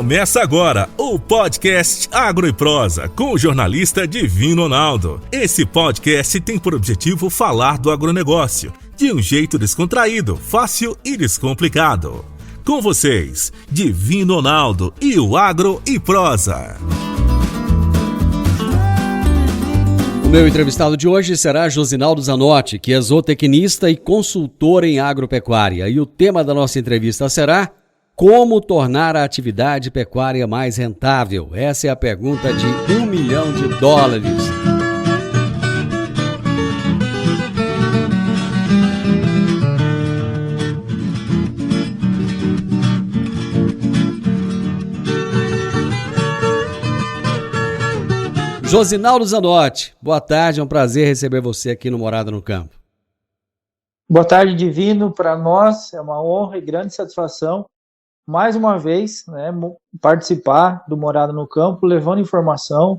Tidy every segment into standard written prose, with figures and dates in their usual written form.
Começa agora o podcast Agro e Prosa com o jornalista Divino Ronaldo. Esse podcast tem por objetivo falar do agronegócio de um jeito descontraído, fácil e descomplicado. Com vocês, Divino Ronaldo e o Agro e Prosa. O meu entrevistado de hoje será Josinaldo Zanotti, que é zootecnista e consultor em agropecuária. E o tema da nossa entrevista será: como tornar a atividade pecuária mais rentável? Essa é a pergunta de $1 milhão. Josinaldo Zanotti, boa tarde, é um prazer receber você aqui no Morada no Campo. Boa tarde, Divino. Para nós é uma honra e grande satisfação, mais uma vez, participar do Morada no Campo, levando informação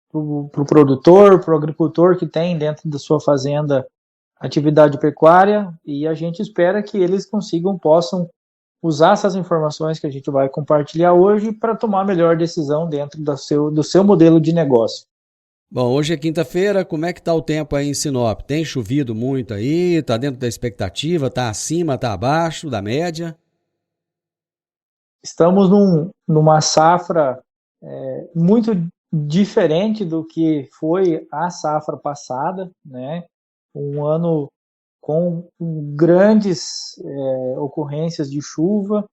para o produtor, para o agricultor que tem dentro da sua fazenda atividade pecuária, e a gente espera que eles possam usar essas informações que a gente vai compartilhar hoje para tomar a melhor decisão dentro do seu modelo de negócio. Bom, hoje é quinta-feira, como é que está o tempo aí em Sinop? Tem chovido muito aí? Está dentro da expectativa? Está acima, está abaixo da média? Estamos numa safra muito diferente do que foi a safra passada, né? Um ano com grandes ocorrências de chuva,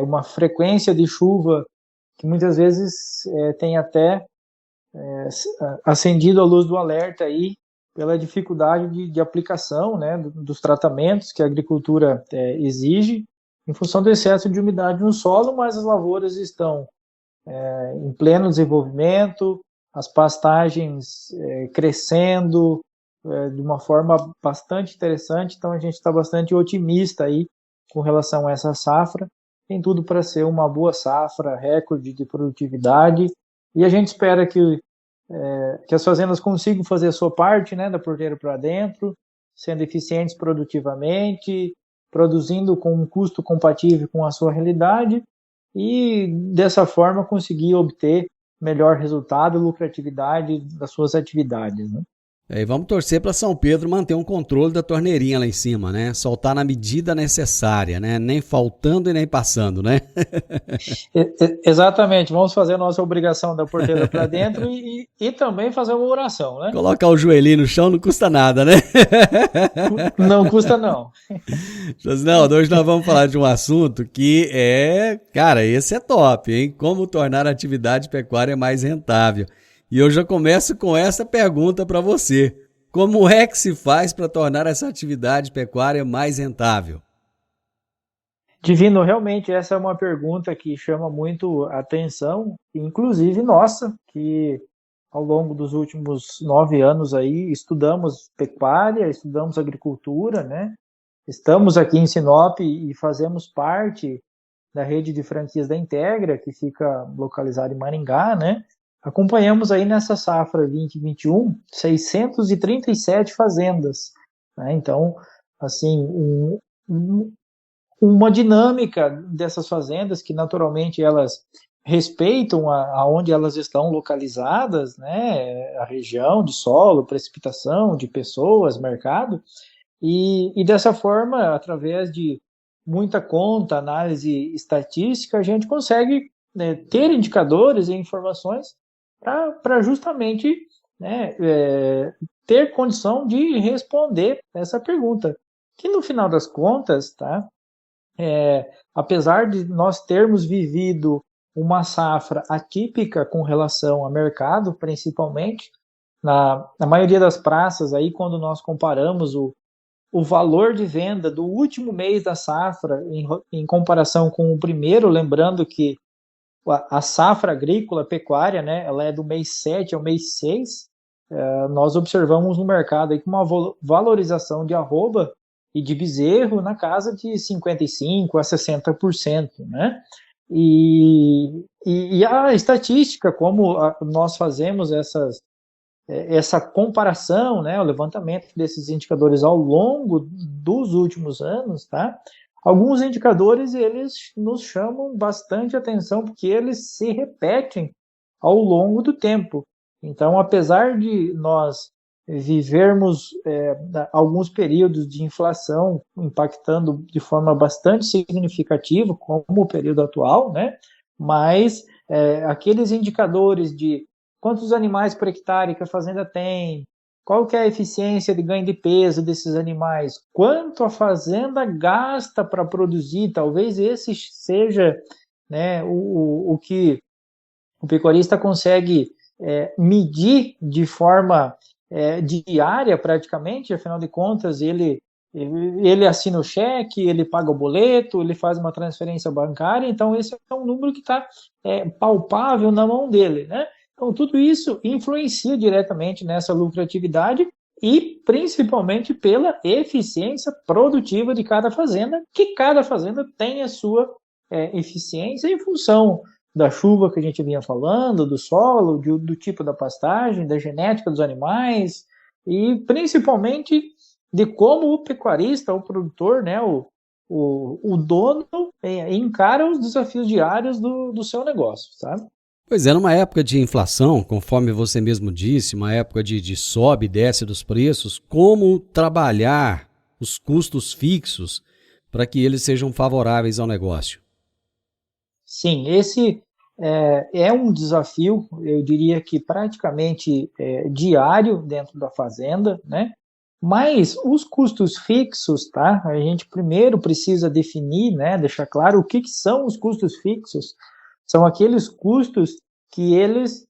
uma frequência de chuva que muitas vezes tem até acendido a luz do alerta aí pela dificuldade de aplicação, né, dos tratamentos que a agricultura exige em função do excesso de umidade no solo, mas as lavouras estão em pleno desenvolvimento, as pastagens crescendo de uma forma bastante interessante, então a gente está bastante otimista aí com relação a essa safra. Tem tudo para ser uma boa safra, recorde de produtividade, e a gente espera que as fazendas consigam fazer a sua parte, né, da porteira para dentro, sendo eficientes produtivamente, produzindo com um custo compatível com a sua realidade, e dessa forma conseguir obter melhor resultado e lucratividade das suas atividades, né? E vamos torcer para São Pedro manter um controle da torneirinha lá em cima, né? Soltar na medida necessária, né? Nem faltando e nem passando, né? Exatamente, vamos fazer a nossa obrigação da porteira para dentro e também fazer uma oração, né? Colocar o joelhinho no chão não custa nada, né? Não custa não. Josinaldo, hoje nós vamos falar de um assunto que cara, esse é top, hein? Como tornar a atividade pecuária mais rentável. E eu já começo com essa pergunta para você: como é que se faz para tornar essa atividade pecuária mais rentável? Divino, realmente essa é uma pergunta que chama muito a atenção, inclusive nossa, que ao longo dos últimos 9 anos aí estudamos pecuária, estudamos agricultura, né? Estamos aqui em Sinop e fazemos parte da rede de franquias da Integra, que fica localizada em Maringá, né? Acompanhamos aí nessa safra 2021 637 fazendas, né? Então, assim, uma dinâmica dessas fazendas que naturalmente elas respeitam aonde elas estão localizadas, né? A região de solo, precipitação, de pessoas, mercado, e dessa forma, através de muita conta, análise estatística, a gente consegue, né, ter indicadores e informações para justamente, né, ter condição de responder essa pergunta. Que no final das contas, tá, apesar de nós termos vivido uma safra atípica com relação ao mercado, principalmente, na maioria das praças, aí, quando nós comparamos o valor de venda do último mês da safra em comparação com o primeiro, lembrando que a safra agrícola, pecuária, né, ela é do mês 7 ao mês 6, nós observamos no mercado aí com uma valorização de arroba e de bezerro na casa de 55% a 60%, né? E a estatística, como nós fazemos essa comparação, né, o levantamento desses indicadores ao longo dos últimos anos, tá? Alguns indicadores, eles nos chamam bastante atenção, porque eles se repetem ao longo do tempo. Então, apesar de nós vivermos alguns períodos de inflação impactando de forma bastante significativa, como o período atual, né? Mas aqueles indicadores de quantos animais por hectare que a fazenda tem, qual que é a eficiência de ganho de peso desses animais, quanto a fazenda gasta para produzir, talvez esse seja, né, o que o pecuarista consegue medir de forma diária praticamente, afinal de contas ele assina o cheque, ele paga o boleto, ele faz uma transferência bancária, então esse é um número que está palpável na mão dele, né? Então tudo isso influencia diretamente nessa lucratividade e principalmente pela eficiência produtiva de cada fazenda, que cada fazenda tem a sua eficiência em função da chuva que a gente vinha falando, do solo, do tipo da pastagem, da genética dos animais e principalmente de como o pecuarista, o produtor, né, o dono encara os desafios diários do seu negócio, sabe? Pois é, numa época de inflação, conforme você mesmo disse, uma época de sobe e desce dos preços, como trabalhar os custos fixos para que eles sejam favoráveis ao negócio? Sim, esse é um desafio, eu diria que praticamente diário dentro da fazenda, né? Mas os custos fixos, tá? A gente primeiro precisa definir, né? Deixar claro o que são os custos fixos. São aqueles custos que eles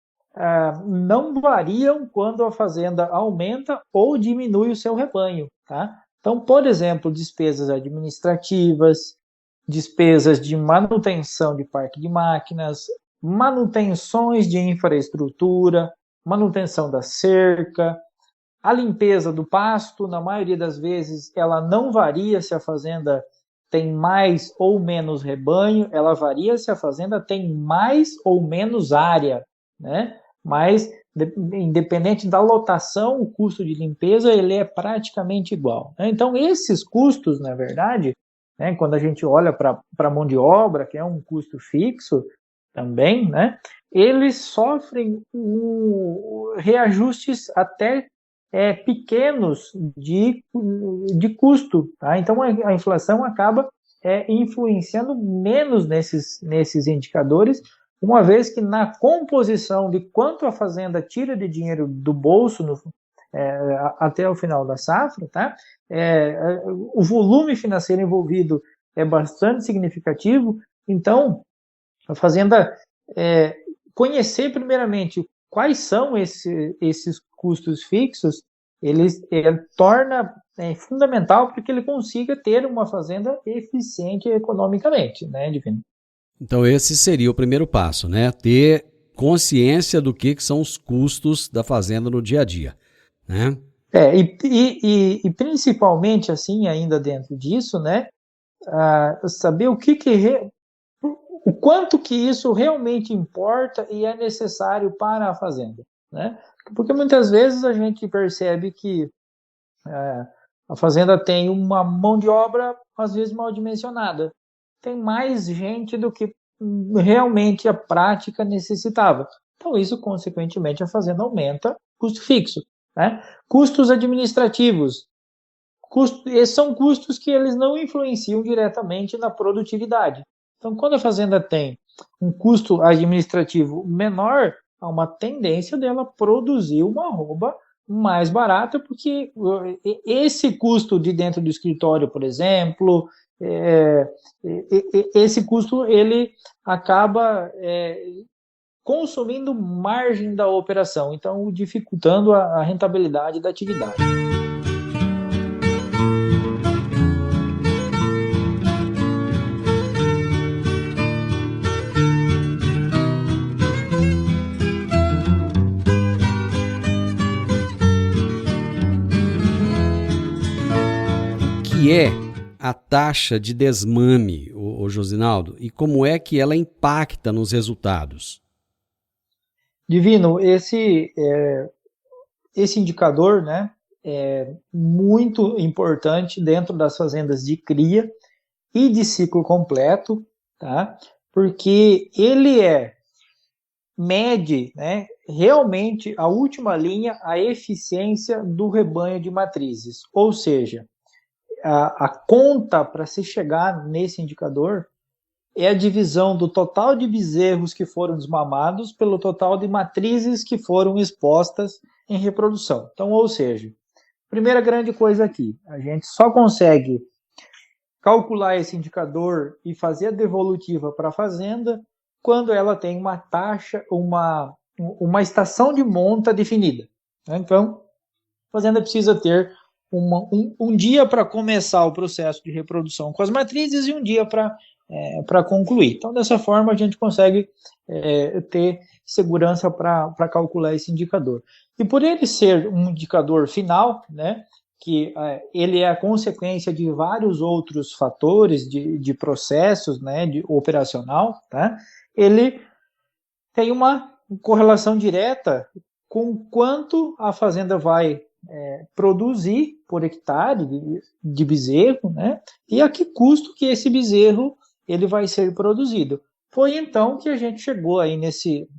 não variam quando a fazenda aumenta ou diminui o seu rebanho, tá? Então, por exemplo, despesas administrativas, despesas de manutenção de parque de máquinas, manutenções de infraestrutura, manutenção da cerca, a limpeza do pasto, na maioria das vezes, ela não varia se a fazenda tem mais ou menos rebanho, ela varia se a fazenda tem mais ou menos área, né? Mas, independente da lotação, o custo de limpeza ele é praticamente igual, né? Então, esses custos, na verdade, né, quando a gente olha para a mão de obra, que é um custo fixo também, né, eles sofrem reajustes até pequenos de custo, tá? Então a inflação acaba influenciando menos nesses indicadores, uma vez que na composição de quanto a fazenda tira de dinheiro do bolso até o final da safra, tá? O volume financeiro envolvido é bastante significativo, então a fazenda conhecer primeiramente quais são esses custos fixos, ele torna fundamental para que ele consiga ter uma fazenda eficiente economicamente, né, Divino? Então esse seria o primeiro passo, né? Ter consciência do que são os custos da fazenda no dia a dia, né? E principalmente, assim, ainda dentro disso, né, saber o quanto que isso realmente importa e é necessário para a fazenda, né? Porque muitas vezes a gente percebe que a fazenda tem uma mão de obra, às vezes, mal dimensionada. Tem mais gente do que realmente a prática necessitava. Então, isso, consequentemente, a fazenda aumenta custo fixo, né? Custos administrativos. Esses são custos que eles não influenciam diretamente na produtividade. Então, quando a fazenda tem um custo administrativo menor, há uma tendência dela produzir uma arroba mais barata, porque esse custo de dentro do escritório, por exemplo, esse custo ele acaba consumindo margem da operação, então dificultando a rentabilidade da atividade. Que é a taxa de desmame, o Josinaldo, e como é que ela impacta nos resultados? Divino, esse indicador, né, é muito importante dentro das fazendas de cria, e de ciclo completo, tá? Porque ele mede, né, realmente a última linha, a eficiência do rebanho de matrizes. Ou seja, a conta para se chegar nesse indicador é a divisão do total de bezerros que foram desmamados pelo total de matrizes que foram expostas em reprodução. Então, ou seja, primeira grande coisa aqui, a gente só consegue calcular esse indicador e fazer a devolutiva para a fazenda quando ela tem uma taxa, uma estação de monta definida. Então, a fazenda precisa ter um dia para começar o processo de reprodução com as matrizes e um dia para concluir. Então, dessa forma, a gente consegue ter segurança para calcular esse indicador. E por ele ser um indicador final, né, que ele é a consequência de vários outros fatores de processos, né, de operacional, tá? Ele tem uma correlação direta com quanto a fazenda vai produzir por hectare de bezerro, né, e a que custo que esse bezerro ele vai ser produzido. Foi então que a gente chegou aí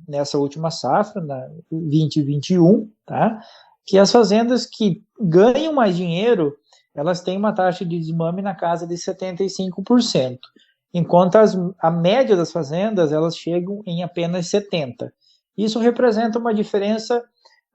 nessa última safra, na 2021, tá? Que as fazendas que ganham mais dinheiro, elas têm uma taxa de desmame na casa de 75%, enquanto a média das fazendas, elas chegam em apenas 70%. Isso representa uma diferença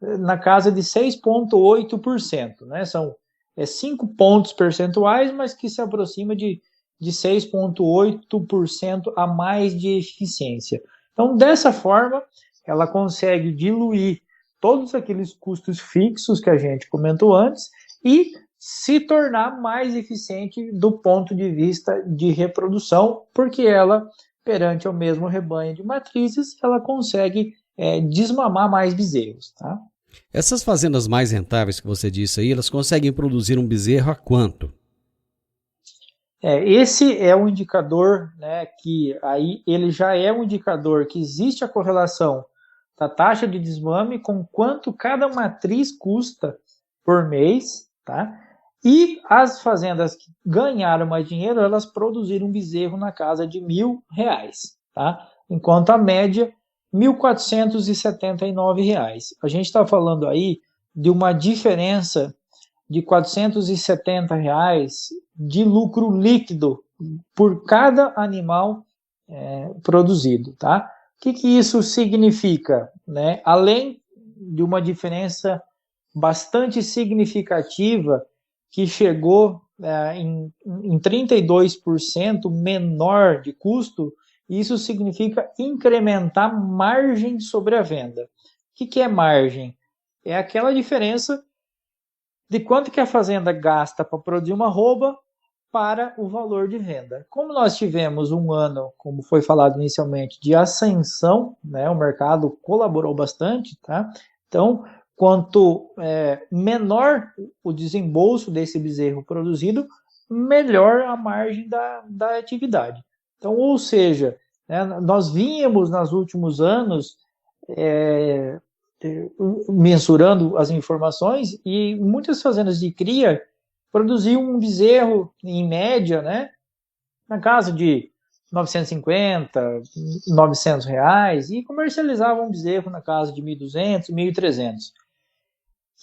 na casa de 6,8%, né? São 5 pontos percentuais, mas que se aproxima de 6,8% a mais de eficiência. Então, dessa forma, ela consegue diluir todos aqueles custos fixos que a gente comentou antes e se tornar mais eficiente do ponto de vista de reprodução, porque ela, perante o mesmo rebanho de matrizes, ela consegue desmamar mais bezerros, tá? Essas fazendas mais rentáveis que você disse aí, elas conseguem produzir um bezerro a quanto? Esse é um indicador, né, que aí ele já é um indicador que existe a correlação da taxa de desmame com quanto cada matriz custa por mês, tá? E as fazendas que ganharam mais dinheiro, elas produziram um bezerro na casa de R$1.000, tá? Enquanto a média, R$1.479. A gente está falando aí de uma diferença de R$470 de lucro líquido por cada animal produzido, tá? O que isso significa, né? Além de uma diferença bastante significativa que chegou em 32% menor de custo, isso significa incrementar margem sobre a venda. O que é margem? É aquela diferença de quanto que a fazenda gasta para produzir uma arroba para o valor de venda. Como nós tivemos um ano, como foi falado inicialmente, de ascensão, né, o mercado colaborou bastante, tá? Então, quanto menor o desembolso desse bezerro produzido, melhor a margem da atividade. Então, ou seja, né, nós vínhamos nos últimos anos mensurando as informações e muitas fazendas de cria produziam um bezerro, em média, né, na casa de R$950, R$900 e comercializavam um bezerro na casa de R$1.200, R$1.300.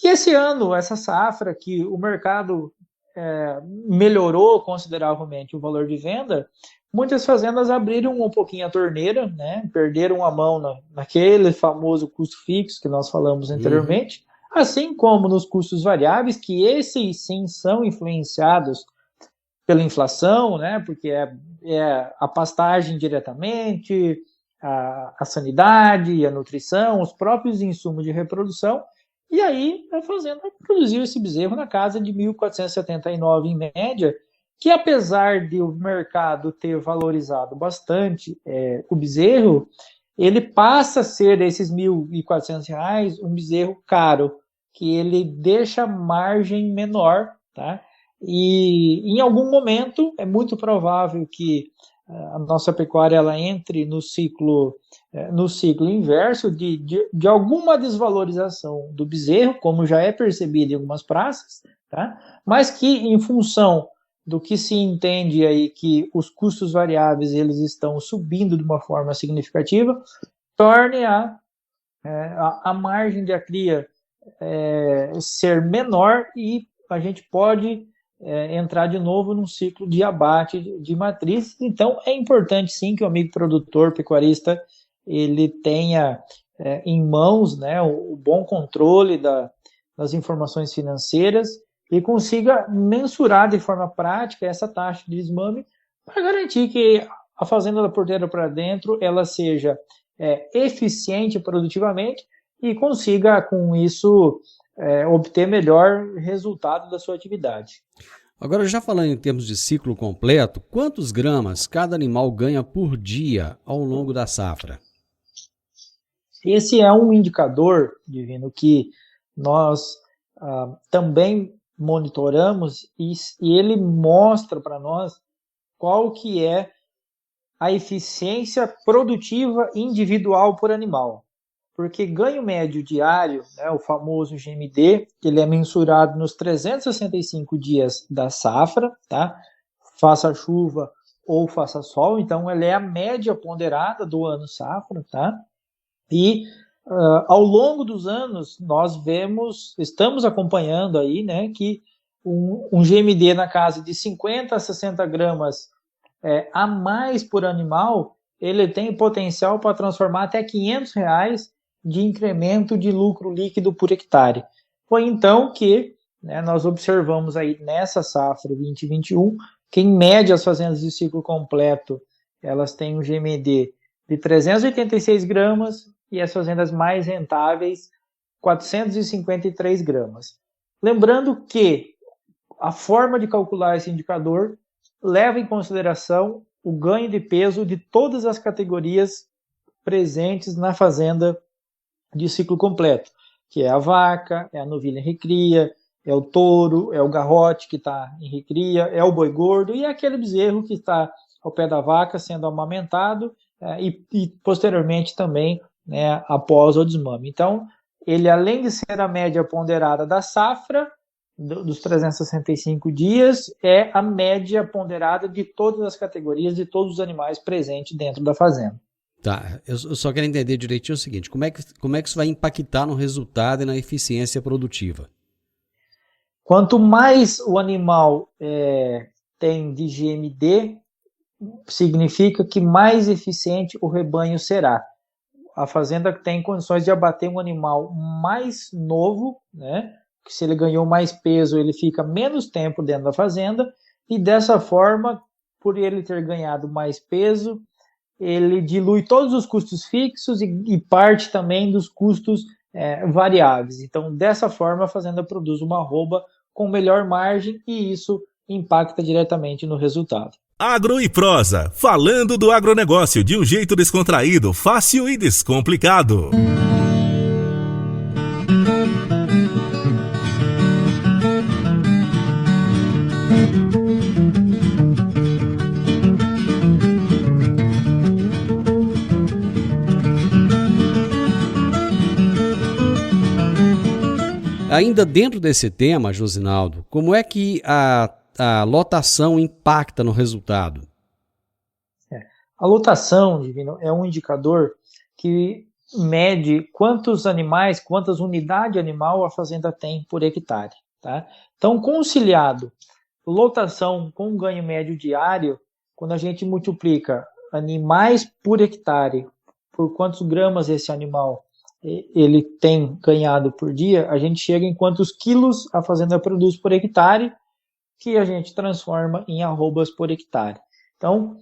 E esse ano, essa safra, que o mercado melhorou consideravelmente o valor de venda, muitas fazendas abriram um pouquinho a torneira, né? Perderam a mão naquele famoso custo fixo que nós falamos anteriormente, assim como nos custos variáveis, que esses sim são influenciados pela inflação, né? Porque é a pastagem diretamente, a sanidade, a nutrição, os próprios insumos de reprodução. E aí a fazenda produziu esse bezerro na casa de 1.479 em média, que apesar de o mercado ter valorizado bastante o bezerro, ele passa a ser desses R$1.400 um bezerro caro, que ele deixa margem menor, tá? E em algum momento é muito provável que a nossa pecuária ela entre no ciclo inverso de alguma desvalorização do bezerro, como já é percebido em algumas praças, tá? Mas que em função do que se entende aí que os custos variáveis eles estão subindo de uma forma significativa, torne a margem de cria ser menor e a gente pode entrar de novo num ciclo de abate de matrizes. Então, é importante sim que o amigo produtor, pecuarista, ele tenha em mãos, né, o bom controle das informações financeiras e consiga mensurar de forma prática essa taxa de desmame para garantir que a fazenda da porteira para dentro ela seja eficiente produtivamente e consiga, com isso, obter melhor resultado da sua atividade. Agora, já falando em termos de ciclo completo, quantos gramas cada animal ganha por dia ao longo da safra? Esse é um indicador, Divino, que nós também monitoramos e ele mostra para nós qual que é a eficiência produtiva individual por animal. Porque ganho médio diário, né, o famoso GMD, ele é mensurado nos 365 dias da safra, tá? Faça chuva ou faça sol, então ele é a média ponderada do ano safra, tá? E ao longo dos anos nós estamos acompanhando aí, né, que um GMD na casa de 50 a 60 gramas a mais por animal, ele tem potencial para transformar até R$500 de incremento de lucro líquido por hectare. Foi então que nós observamos aí nessa safra 2021 que em média as fazendas de ciclo completo elas têm um GMD de 386 gramas e as fazendas mais rentáveis 453 gramas. Lembrando que a forma de calcular esse indicador leva em consideração o ganho de peso de todas as categorias presentes na fazenda de ciclo completo, que é a vaca, é a novilha em recria, é o touro, é o garrote que está em recria, é o boi gordo e é aquele bezerro que está ao pé da vaca sendo amamentado e posteriormente também após o desmame. Então, ele além de ser a média ponderada da safra, dos 365 dias, é a média ponderada de todas as categorias, de todos os animais presentes dentro da fazenda. Tá, eu só quero entender direitinho o seguinte, como é que isso vai impactar no resultado e na eficiência produtiva? Quanto mais o animal tem de GMD, significa que mais eficiente o rebanho será. A fazenda tem condições de abater um animal mais novo, né? Que se ele ganhou mais peso, ele fica menos tempo dentro da fazenda, e dessa forma, por ele ter ganhado mais peso, ele dilui todos os custos fixos e parte também dos custos variáveis. Então, dessa forma, a fazenda produz uma arroba com melhor margem e isso impacta diretamente no resultado. Agro e Prosa, falando do agronegócio de um jeito descontraído, fácil e descomplicado. Ainda dentro desse tema, Josinaldo, como é que a lotação impacta no resultado? A lotação, Divino, é um indicador que mede quantos animais, quantas unidades animal a fazenda tem por hectare. Tá? Então, conciliado lotação com ganho médio diário, quando a gente multiplica animais por hectare, por quantos gramas esse animal ele tem ganhado por dia, a gente chega em quantos quilos a fazenda produz por hectare, que a gente transforma em arrobas por hectare. Então,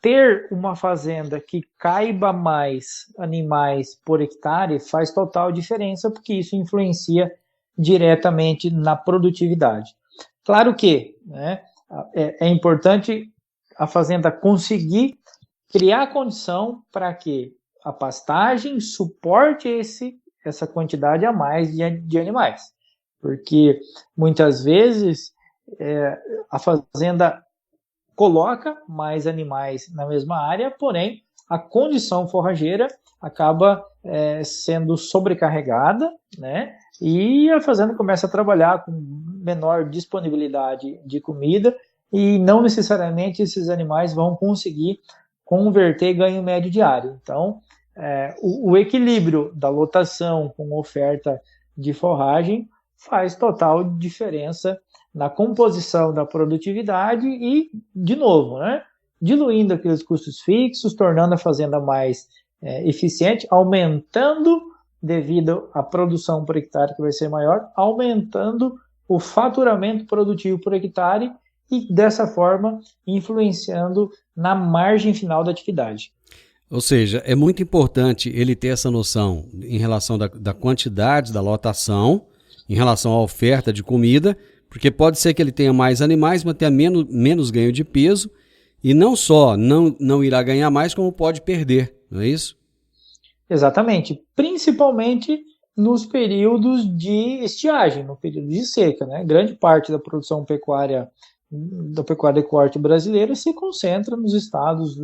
ter uma fazenda que caiba mais animais por hectare faz total diferença, porque isso influencia diretamente na produtividade. Claro que é importante a fazenda conseguir criar condição para que a pastagem suporte essa quantidade a mais de animais, porque muitas vezes a fazenda coloca mais animais na mesma área, porém a condição forrageira acaba sendo sobrecarregada, né? E a fazenda começa a trabalhar com menor disponibilidade de comida e não necessariamente esses animais vão conseguir converter ganho médio diário. Então, o equilíbrio da lotação com oferta de forragem faz total diferença na composição da produtividade e, de novo, né, diluindo aqueles custos fixos, tornando a fazenda mais eficiente, aumentando, devido à produção por hectare que vai ser maior, aumentando o faturamento produtivo por hectare e, dessa forma, influenciando na margem final da atividade. Ou seja, é muito importante ele ter essa noção em relação da quantidade da lotação, em relação à oferta de comida, porque pode ser que ele tenha mais animais, mas tenha menos ganho de peso, e não só não irá ganhar mais, como pode perder, não é isso? Exatamente, principalmente nos períodos de estiagem, no período de seca, né? Grande parte da produção pecuária da pecuária de corte brasileira se concentra nos estados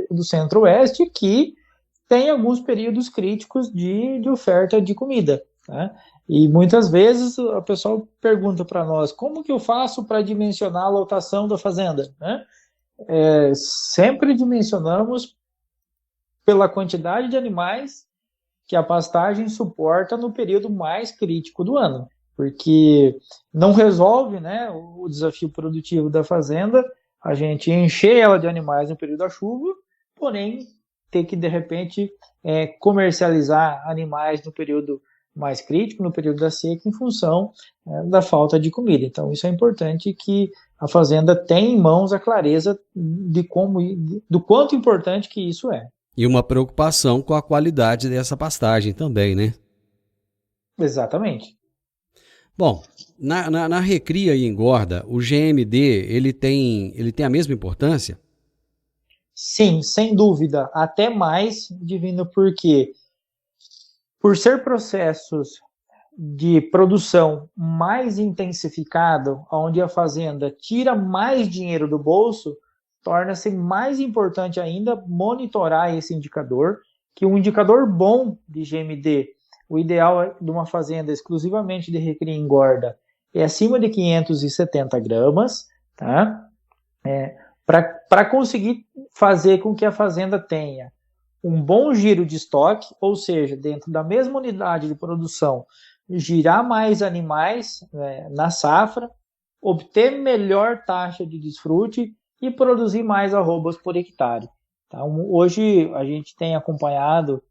do centro-oeste, que tem alguns períodos críticos de oferta de comida, né? E muitas vezes o pessoal pergunta para nós, como que eu faço para dimensionar a lotação da fazenda, né? Sempre dimensionamos pela quantidade de animais que a pastagem suporta no período mais crítico do ano, porque não resolve, né, o desafio produtivo da fazenda a gente encher ela de animais no período da chuva, porém ter que, de repente, comercializar animais no período mais crítico, no período da seca, em função da falta de comida. Então, isso é importante que a fazenda tenha em mãos a clareza do quanto importante que isso é. E uma preocupação com a qualidade dessa pastagem também, né? Exatamente. Bom, na recria e engorda, o GMD ele tem a mesma importância? Sim, sem dúvida, até mais, Divino, porque por ser processos de produção mais intensificado, onde a fazenda tira mais dinheiro do bolso, torna-se mais importante ainda monitorar esse indicador, que um indicador bom de GMD, o ideal de uma fazenda exclusivamente de recria e engorda, é acima de 570 gramas, tá? Para conseguir fazer com que a fazenda tenha um bom giro de estoque, ou seja, dentro da mesma unidade de produção, girar mais animais na safra, obter melhor taxa de desfrute e produzir mais arrobas por hectare. Então, hoje a gente tem acompanhado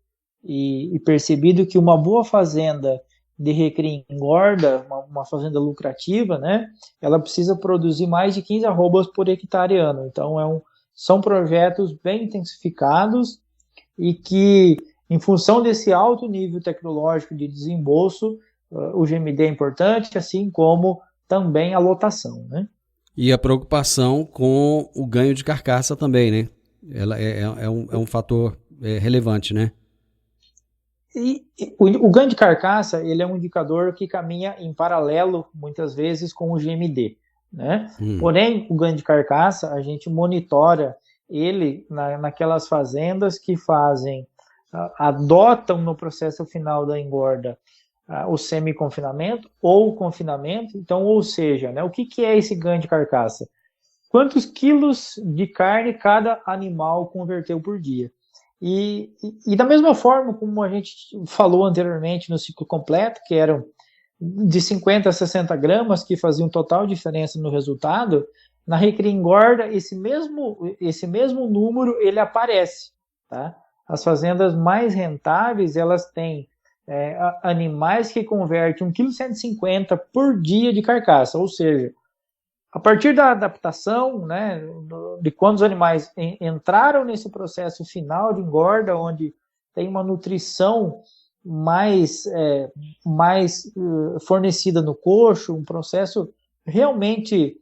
e percebido que uma boa fazenda de recria e engorda, uma fazenda lucrativa, né, ela precisa produzir mais de 15 arrobas por hectare ano. Então, são projetos bem intensificados e que, em função desse alto nível tecnológico de desembolso, o GMD é importante, assim como também a lotação, né? E a preocupação com o ganho de carcaça também, né? Ela é um fator relevante, né? E o ganho de carcaça, ele é um indicador que caminha em paralelo, muitas vezes, com o GMD, né? Porém, o ganho de carcaça, a gente monitora ele naquelas fazendas que adotam no processo final da engorda o semi-confinamento ou o confinamento. Então, ou seja, né, o que é esse ganho de carcaça? Quantos quilos de carne cada animal converteu por dia? E da mesma forma como a gente falou anteriormente no ciclo completo, que eram de 50 a 60 gramas, que faziam total diferença no resultado, na recria engorda, esse mesmo número ele aparece, tá? As fazendas mais rentáveis, elas têm animais que convertem 1,150 kg por dia de carcaça, ou seja, a partir da adaptação, né, de quando os animais entraram nesse processo final de engorda, onde tem uma nutrição mais fornecida no coxo, um processo realmente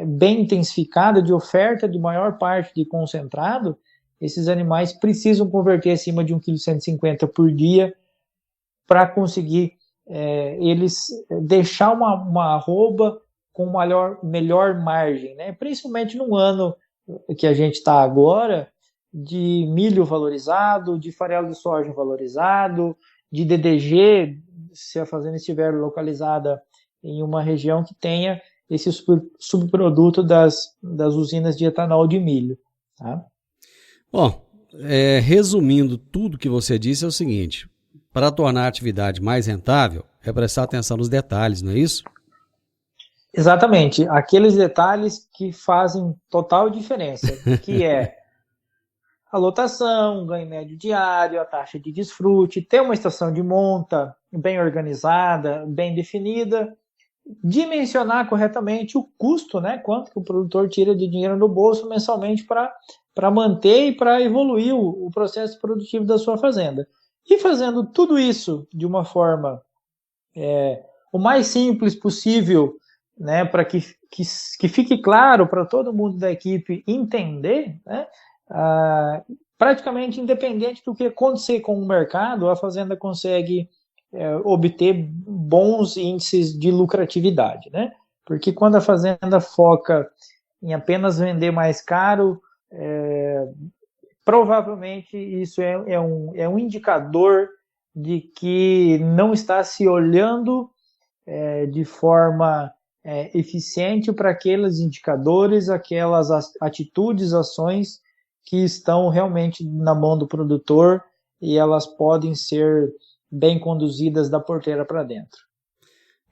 bem intensificado de oferta de maior parte de concentrado, esses animais precisam converter acima de 1,150 kg por dia para conseguir eles deixar uma arroba com melhor margem, né? Principalmente no ano que a gente está agora, de milho valorizado, de farelo de soja valorizado, de DDG, se a fazenda estiver localizada em uma região que tenha esse subproduto das usinas de etanol de milho. Tá? Bom, resumindo tudo que você disse é o seguinte, para tornar a atividade mais rentável, é prestar atenção nos detalhes, não é isso? Exatamente, aqueles detalhes que fazem total diferença, que é a lotação, o ganho médio diário, a taxa de desfrute, ter uma estação de monta bem organizada, bem definida, dimensionar corretamente o custo, né? Quanto que o produtor tira de dinheiro no bolso mensalmente para manter e para evoluir o processo produtivo da sua fazenda. E fazendo tudo isso de uma forma o mais simples possível, né? Para que fique claro para todo mundo da equipe entender, né? Praticamente independente do que acontecer com o mercado, a fazenda consegue obter bons índices de lucratividade, né? Porque quando a fazenda foca em apenas vender mais caro, provavelmente isso é um indicador de que não está se olhando de forma eficiente para aqueles indicadores, aquelas atitudes, ações que estão realmente na mão do produtor e elas podem ser bem conduzidas da porteira para dentro.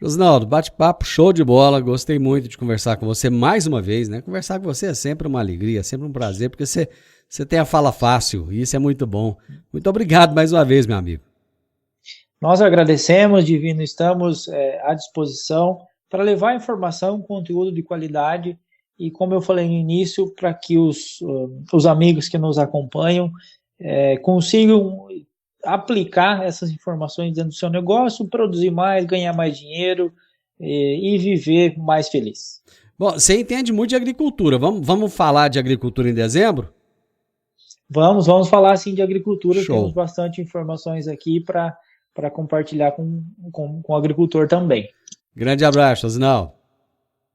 Josinaldo, bate-papo show de bola, gostei muito de conversar com você mais uma vez, né? Conversar com você é sempre uma alegria, é sempre um prazer, porque você tem a fala fácil e isso é muito bom. Muito obrigado mais uma vez, meu amigo. Nós agradecemos, Divino, estamos à disposição para levar informação, conteúdo de qualidade e, como eu falei no início, para que os amigos que nos acompanham consigam aplicar essas informações dentro do seu negócio, produzir mais, ganhar mais dinheiro e viver mais feliz. Bom, você entende muito de agricultura. Vamos falar de agricultura em dezembro? Vamos falar sim de agricultura. Show. Temos bastante informações aqui para compartilhar com o agricultor também. Grande abraço, Josinaldo.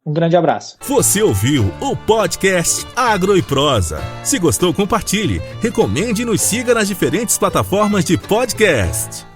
Um grande abraço. Você ouviu o podcast Agro e Prosa. Se gostou, compartilhe, recomende e nos siga nas diferentes plataformas de podcast.